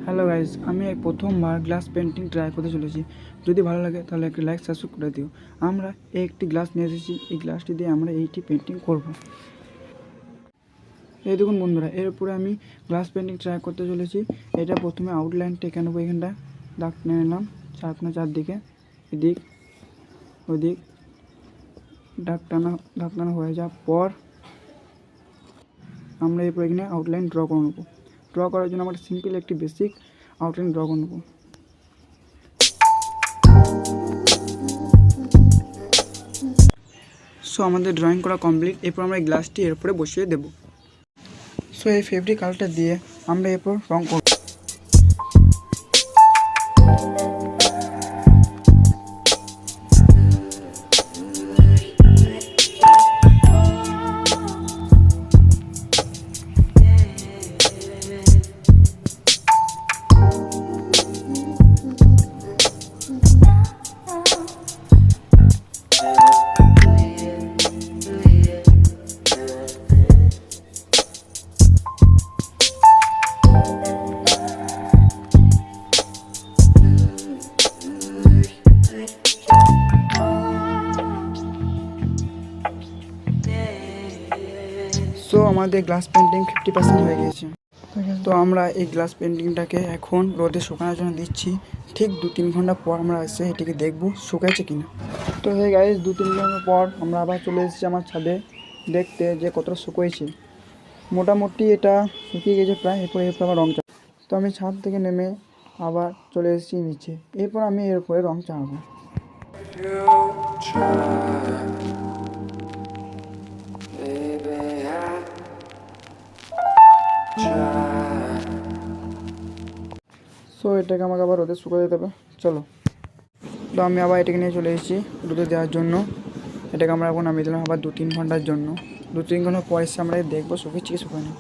Hello guys, আমি এই প্রথমবার গ্লাস পেন্টিং ট্রাই করতে চলেছি। যদি ভালো লাগে তাহলে একটি লাইক সাবস্ক্রাইব করে দিও। আমরা একটি গ্লাস নিয়ে এসেছি, এই গ্লাসটি দিয়ে আমরা এইটি পেন্টিং করব। এই দেখুন বন্ধুরা, এর উপরে আমি গ্লাস পেন্টিং ট্রাই করতে চলেছি। এটা প্রথমে আউটলাইনটা এঁকে নেবো, এখানটা দাগ টেনে নিলাম চারদিকে, এদিক ওদিক দাগ টানা হয়ে যাওয়ার পর আমরা এরপর এখানে আউটলাইন ড্র করে নেবো। ড্র করার জন্য আমরা সিম্পল একটি বেসিক আউটলাইন ড্র করে নেবো। সো আমাদের ড্রয়িং করা কমপ্লিট। এরপর আমরা এই গ্লাসটি এর উপরে বসিয়ে দেব। সো এই ফেব্রিক কালারটা দিয়ে আমরা এরপর রং করব। সো আমাদের গ্লাস পেন্টিং 50% হয়ে গিয়েছে। তো আমরা এই গ্লাস পেন্টিংটাকে এখন রোদে শুকানোর জন্য দিচ্ছি। ঠিক 2-3 ঘন্টা পর আমরা এসে এটিকে দেখবো শুকাইছে কিনা। তো হে গাইস, 2-3 ঘন্টা পর আমরা আবার চলে এসেছি আমার ছাদে দেখতে যে কতটা শুকোয়েছে। মোটামুটি এটা শুকিয়ে গেছে প্রায়। এরপর আবার রং চাপ। তো আমি ছাদ থেকে নেমে আবার চলে এসেছি নিচে। এরপর আমি এরপরে রং চাপাবো। সো এটাকে আমাকে আবার রোদে শুকিয়ে দিতে হবে। চলো, তো আমি আবার এটাকে নিয়ে চলে এসেছি রোদে দেওয়ার জন্য। এটাকে আমরা এখন নামিয়ে দিলাম আবার 2-3 ঘন্টার জন্য। 2-3 ঘন্টা পর এসে আমরা দেখবো শুকিয়েছি কি শুকায় না।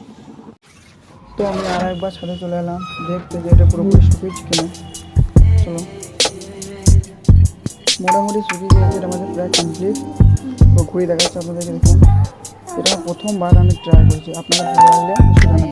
তো আমি আর একবার ছাদে চলে এলাম দেখতে যে এটা পুরোপুরি শুকিয়েছে কিনা। চলো, মোটামুটি শুকিয়ে গিয়েছে, এটা আমাদের প্রায় কমপ্লিট। তো ঘুরে দেখাচ্ছি আপনাদেরকে। দেখুন, এটা প্রথমবার আমি ট্রাই করছি। আপনারা ভালো লাগলে